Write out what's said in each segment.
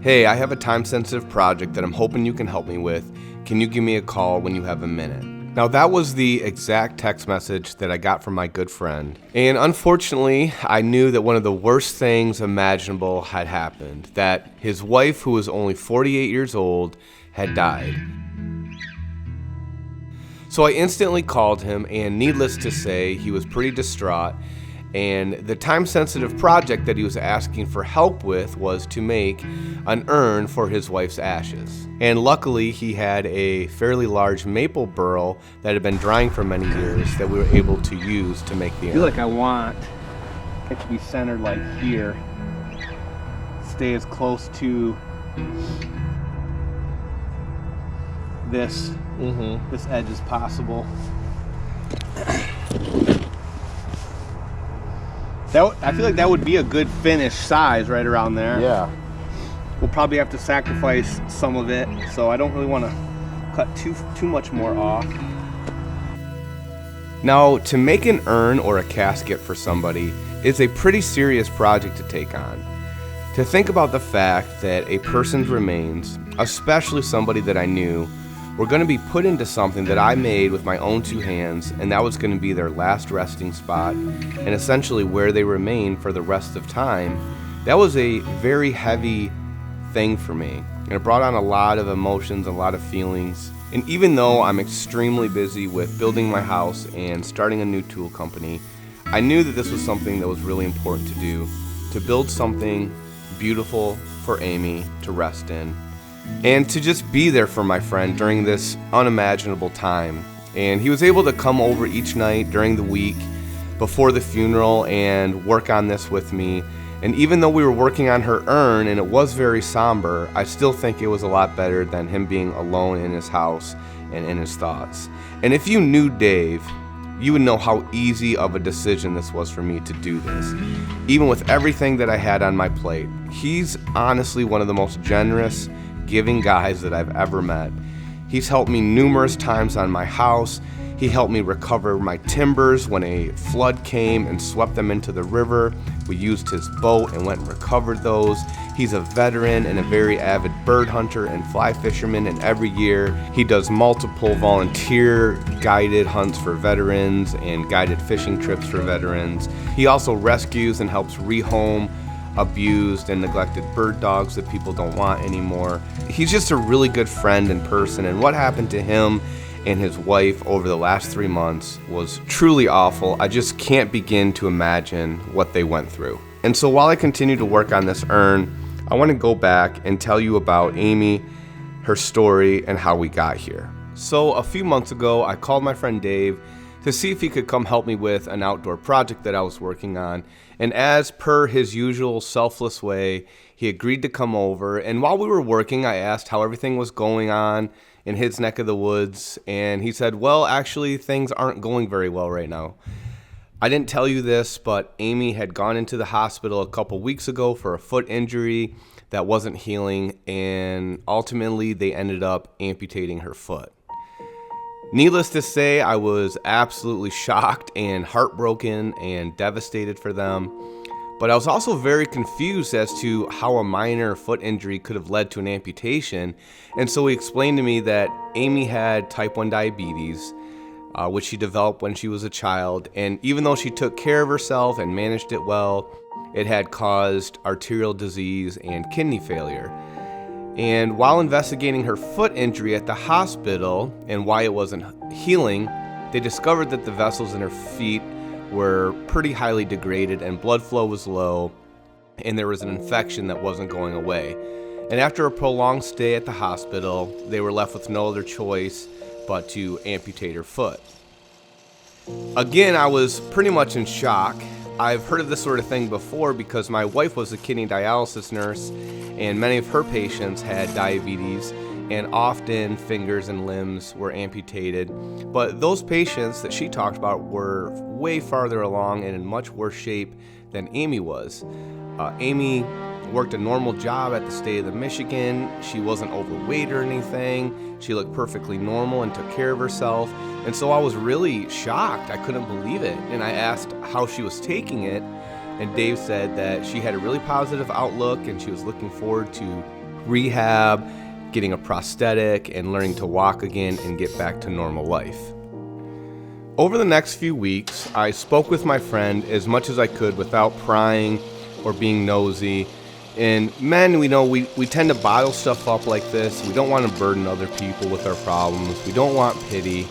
"Hey, I have a time-sensitive project that I'm hoping you can help me with. Can you give me a call when you have a minute?" Now, that was the exact text message that I got from my good friend. And unfortunately, I knew that one of the worst things imaginable had happened, that his wife, who was only 48 years old, had died. So I instantly called him, and needless to say, he was pretty distraught. And the time-sensitive project that he was asking for help with was to make an urn for his wife's ashes. And luckily, he had a fairly large maple burl that had been drying for many years that we were able to use to make the urn. I feel like I want it to be centered like here. Stay as close to this edge as possible. I feel like that would be a good finish size right around there. Yeah. We'll probably have to sacrifice some of it, so I don't really want to cut too much more off. Now, to make an urn or a casket for somebody is a pretty serious project to take on. To think about the fact that a person's remains, especially somebody that I knew, were going to be put into something that I made with my own two hands, and that was going to be their last resting spot and essentially where they remain for the rest of time, that was a very heavy thing for me. And it brought on a lot of emotions, a lot of feelings. And even though I'm extremely busy with building my house and starting a new tool company, I knew that this was something that was really important to do, to build something beautiful for Amy to rest in, and to just be there for my friend during this unimaginable time. And he was able to come over each night during the week before the funeral and work on this with me. And even though we were working on her urn and it was very somber, I still think it was a lot better than him being alone in his house and in his thoughts. And if you knew Dave, you would know how easy of a decision this was for me to do this. Even with everything that I had on my plate, he's honestly one of the most generous, giving guys that I've ever met. He's helped me numerous times on my house. He helped me recover my timbers when a flood came and swept them into the river. We used his boat and went and recovered those. He's a veteran and a very avid bird hunter and fly fisherman, and every year he does multiple volunteer guided hunts for veterans and guided fishing trips for veterans. He also rescues and helps rehome abused and neglected bird dogs that people don't want anymore. He's just a really good friend in person, and what happened to him and his wife over the last 3 months was truly awful. I just can't begin to imagine what they went through. And so while I continue to work on this urn, I want to go back and tell you about Amy, her story, and how we got here. So a few months ago, I called my friend Dave to see if he could come help me with an outdoor project that I was working on. And as per his usual selfless way, he agreed to come over. And while we were working, I asked how everything was going on in his neck of the woods. And he said, "Well, actually, things aren't going very well right now." I didn't tell you this, but Amy had gone into the hospital a couple weeks ago for a foot injury that wasn't healing. And ultimately, they ended up amputating her foot. Needless to say, I was absolutely shocked and heartbroken and devastated for them. But I was also very confused as to how a minor foot injury could have led to an amputation. And so he explained to me that Amy had type 1 diabetes, which she developed when she was a child. And even though she took care of herself and managed it well, it had caused arterial disease and kidney failure. And while investigating her foot injury at the hospital and why it wasn't healing, they discovered that the vessels in her feet were pretty highly degraded and blood flow was low, and there was an infection that wasn't going away. And after a prolonged stay at the hospital, they were left with no other choice but to amputate her foot. Again, I was pretty much in shock. I've heard of this sort of thing before because my wife was a kidney dialysis nurse, and many of her patients had diabetes, and often fingers and limbs were amputated. But those patients that she talked about were way farther along and in much worse shape than Amy was. Amy worked a normal job at the state of Michigan. She wasn't overweight or anything. She looked perfectly normal and took care of herself. And so I was really shocked. I couldn't believe it. And I asked how she was taking it. And Dave said that she had a really positive outlook and she was looking forward to rehab, getting a prosthetic, and learning to walk again and get back to normal life. Over the next few weeks, I spoke with my friend as much as I could without prying or being nosy. And men, we know we tend to bottle stuff up like this. We don't want to burden other people with our problems. We don't want pity.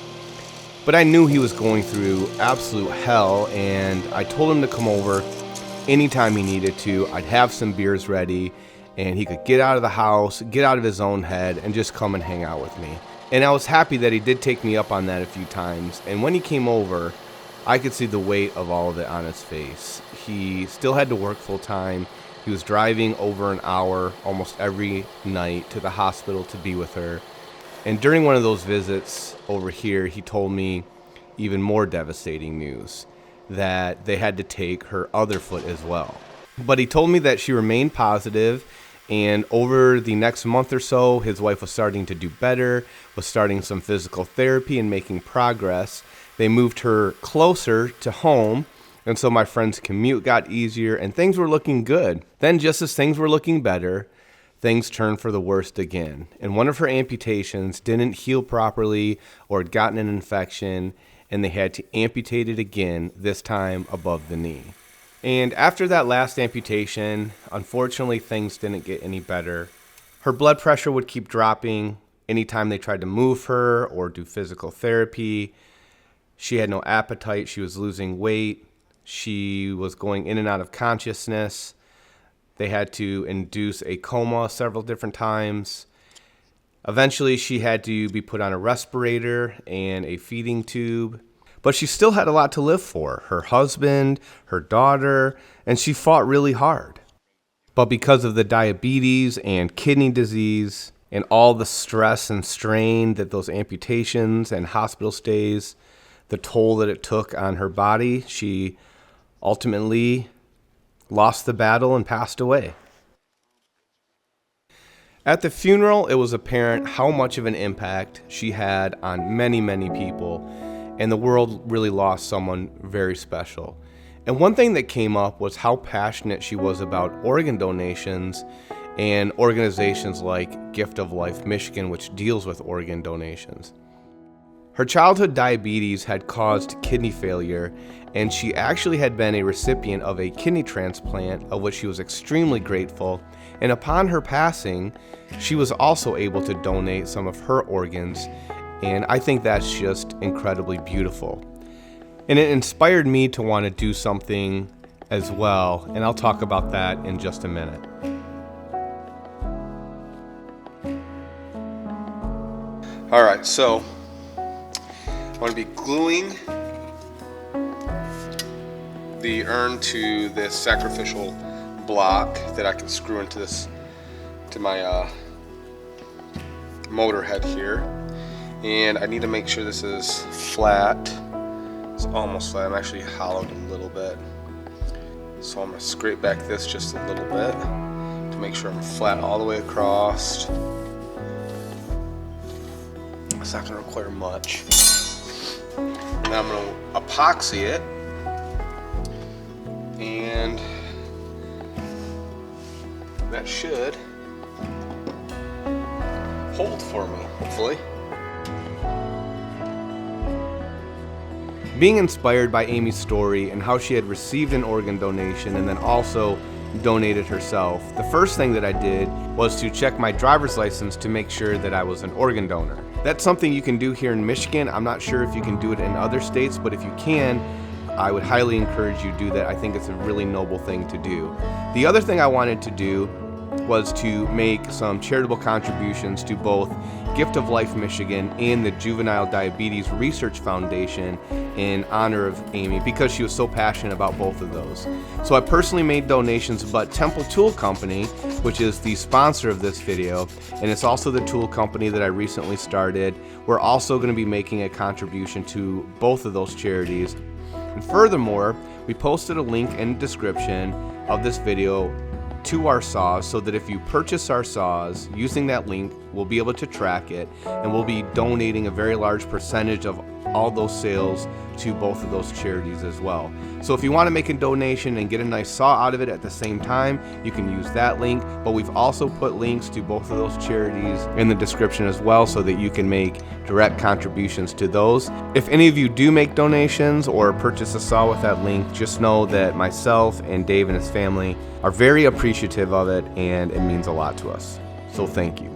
But I knew he was going through absolute hell, and I told him to come over anytime he needed to. I'd have some beers ready, and he could get out of the house, get out of his own head, and just come and hang out with me. And I was happy that he did take me up on that a few times. And when he came over, I could see the weight of all of it on his face. He still had to work full time. He was driving over an hour almost every night to the hospital to be with her. And during one of those visits over here, he told me even more devastating news, that they had to take her other foot as well. But he told me that she remained positive, and over the next month or so, his wife was starting to do better, was starting some physical therapy and making progress. They moved her closer to home, and so my friend's commute got easier, and things were looking good. Then just as things were looking better, things turned for the worst again. And one of her amputations didn't heal properly or had gotten an infection, and they had to amputate it again, this time above the knee. And after that last amputation, unfortunately, things didn't get any better. Her blood pressure would keep dropping anytime they tried to move her or do physical therapy. She had no appetite. She was losing weight. She was going in and out of consciousness. They had to induce a coma several different times. Eventually, she had to be put on a respirator and a feeding tube. But she still had a lot to live for, her husband, her daughter, and she fought really hard. But because of the diabetes and kidney disease and all the stress and strain that those amputations and hospital stays, the toll that it took on her body, she ultimately lost the battle and passed away. At the funeral, it was apparent how much of an impact she had on many, many people. And the world really lost someone very special. And one thing that came up was how passionate she was about organ donations and organizations like Gift of Life Michigan, which deals with organ donations. Her childhood diabetes had caused kidney failure, and she actually had been a recipient of a kidney transplant, of which she was extremely grateful. And upon her passing, she was also able to donate some of her organs. And I think that's just incredibly beautiful. And it inspired me to want to do something as well. And I'll talk about that in just a minute. All right, so I'm going to be gluing the urn to this sacrificial block that I can screw into my motor head here. And I need to make sure this is flat. It's almost flat. I'm actually hollowed a little bit. So I'm going to scrape back this just a little bit to make sure I'm flat all the way across. It's not going to require much. Now I'm going to epoxy it. And that should hold for me, hopefully. Being inspired by Amy's story and how she had received an organ donation and then also donated herself, the first thing that I did was to check my driver's license to make sure that I was an organ donor. That's something you can do here in Michigan. I'm not sure if you can do it in other states, but if you can, I would highly encourage you to do that. I think it's a really noble thing to do. The other thing I wanted to do was to make some charitable contributions to both Gift of Life Michigan and the Juvenile Diabetes Research Foundation in honor of Amy, because she was so passionate about both of those. So I personally made donations, but Temple Tool Company, which is the sponsor of this video, and it's also the tool company that I recently started, we're also going to be making a contribution to both of those charities. And furthermore, we posted a link in the description of this video to our saws, so that if you purchase our saws using that link, we'll be able to track it, and we'll be donating a very large percentage of all those sales to both of those charities as well. So if you want to make a donation and get a nice saw out of it at the same time, you can use that link, but we've also put links to both of those charities in the description as well so that you can make direct contributions to those. If any of you do make donations or purchase a saw with that link, just know that myself and Dave and his family are very appreciative of it, and it means a lot to us. So thank you.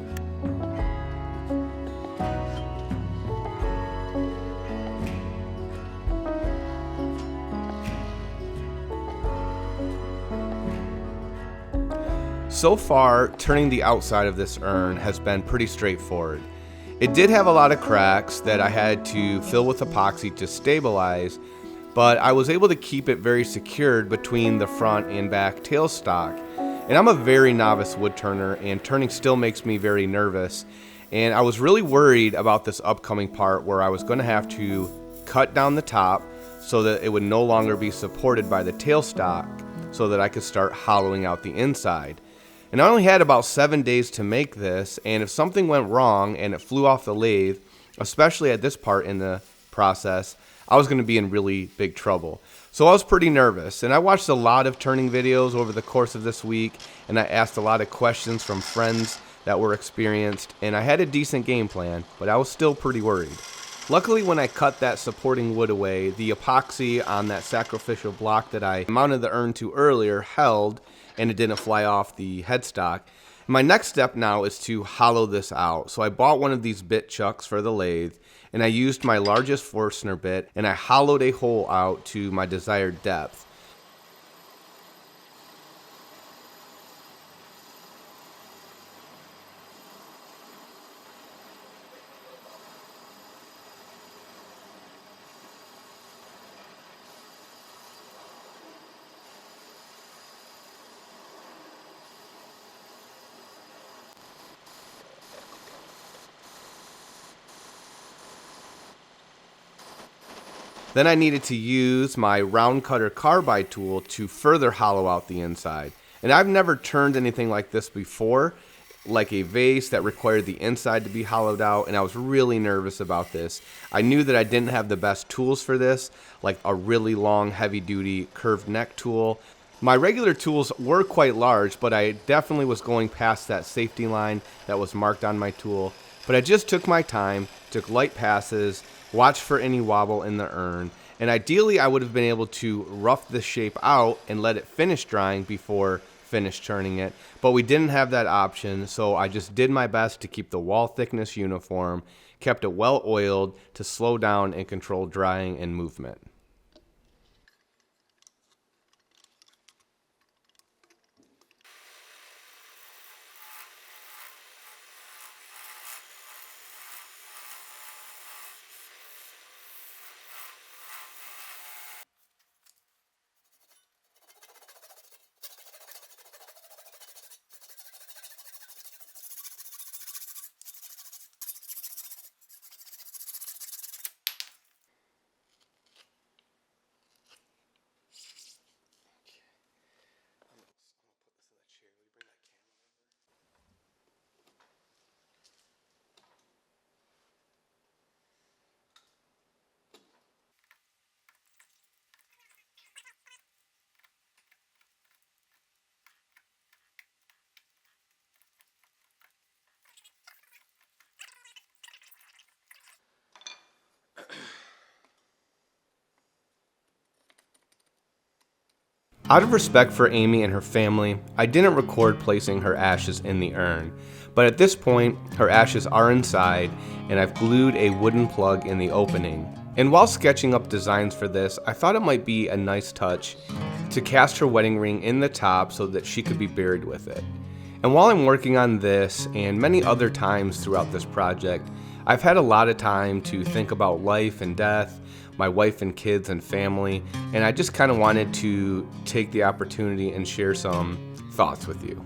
So far, turning the outside of this urn has been pretty straightforward. It did have a lot of cracks that I had to fill with epoxy to stabilize, but I was able to keep it very secured between the front and back tailstock. And I'm a very novice wood turner, and turning still makes me very nervous. And I was really worried about this upcoming part where I was going to have to cut down the top so that it would no longer be supported by the tailstock so that I could start hollowing out the inside. And I only had about 7 days to make this, and if something went wrong and it flew off the lathe, especially at this part in the process, I was going to be in really big trouble. So I was pretty nervous, and I watched a lot of turning videos over the course of this week, and I asked a lot of questions from friends that were experienced, and I had a decent game plan, but I was still pretty worried. Luckily, when I cut that supporting wood away, the epoxy on that sacrificial block that I mounted the urn to earlier held, and it didn't fly off the headstock. My next step now is to hollow this out. So I bought one of these bit chucks for the lathe, and I used my largest Forstner bit, and I hollowed a hole out to my desired depth. Then I needed to use my round cutter carbide tool to further hollow out the inside. And I've never turned anything like this before, like a vase that required the inside to be hollowed out, and I was really nervous about this. I knew that I didn't have the best tools for this, like a really long, heavy-duty curved neck tool. My regular tools were quite large, but I definitely was going past that safety line that was marked on my tool. But I just took my time, took light passes, watched for any wobble in the urn, and ideally I would have been able to rough this shape out and let it finish drying before finish turning it, but we didn't have that option, so I just did my best to keep the wall thickness uniform, kept it well oiled to slow down and control drying and movement. Out of respect for Amy and her family, I didn't record placing her ashes in the urn, but at this point, her ashes are inside, and I've glued a wooden plug in the opening. And while sketching up designs for this, I thought it might be a nice touch to cast her wedding ring in the top so that she could be buried with it. And while I'm working on this and many other times throughout this project, I've had a lot of time to think about life and death, my wife and kids and family, and I just kind of wanted to take the opportunity and share some thoughts with you.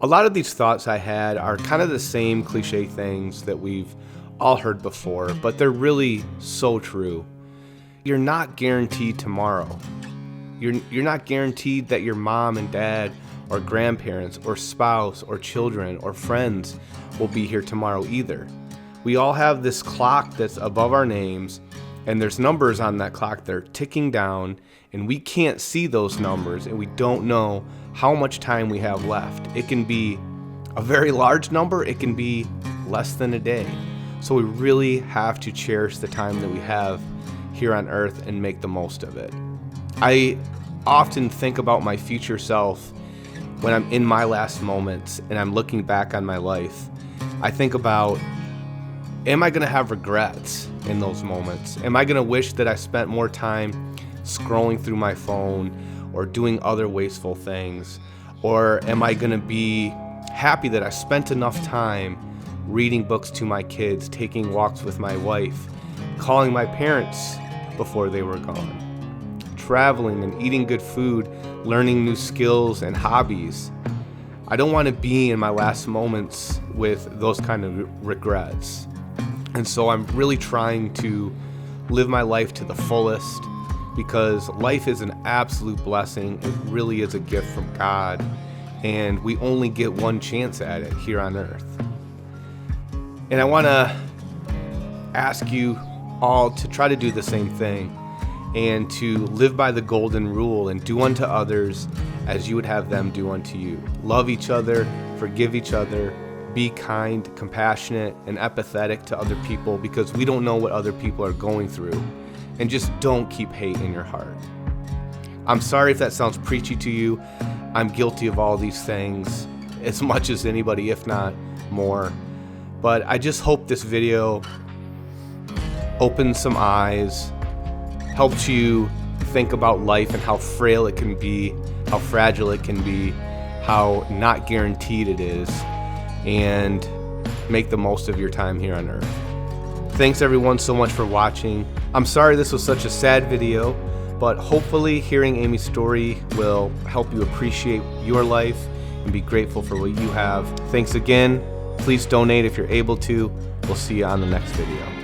A lot of these thoughts I had are kind of the same cliche things that we've all heard before, but they're really so true. You're not guaranteed tomorrow. You're not guaranteed that your mom and dad or grandparents or spouse or children or friends will be here tomorrow either. We all have this clock that's above our names, and there's numbers on that clock that are ticking down, and we can't see those numbers, and we don't know how much time we have left. It can be a very large number, it can be less than a day. So we really have to cherish the time that we have here on earth and make the most of it. I often think about my future self when I'm in my last moments and I'm looking back on my life. I think about, am I going to have regrets in those moments? Am I going to wish that I spent more time scrolling through my phone or doing other wasteful things? Or am I going to be happy that I spent enough time reading books to my kids, taking walks with my wife, calling my parents before they were gone, traveling and eating good food, learning new skills and hobbies? I don't want to be in my last moments with those kind of regrets. And so I'm really trying to live my life to the fullest, because life is an absolute blessing. It really is a gift from God, and we only get one chance at it here on earth. And I want to ask you all to try to do the same thing and to live by the golden rule and do unto others as you would have them do unto you. Love each other, forgive each other, be kind, compassionate, and empathetic to other people, because we don't know what other people are going through. And just don't keep hate in your heart. I'm sorry if that sounds preachy to you. I'm guilty of all these things as much as anybody, if not more. But I just hope this video opens some eyes, helps you think about life and how frail it can be, how fragile it can be, how not guaranteed it is, and make the most of your time here on earth. Thanks everyone so much for watching. I'm sorry this was such a sad video, but hopefully hearing Amy's story will help you appreciate your life and be grateful for what you have. Thanks again. Please donate if you're able to. We'll see you on the next video.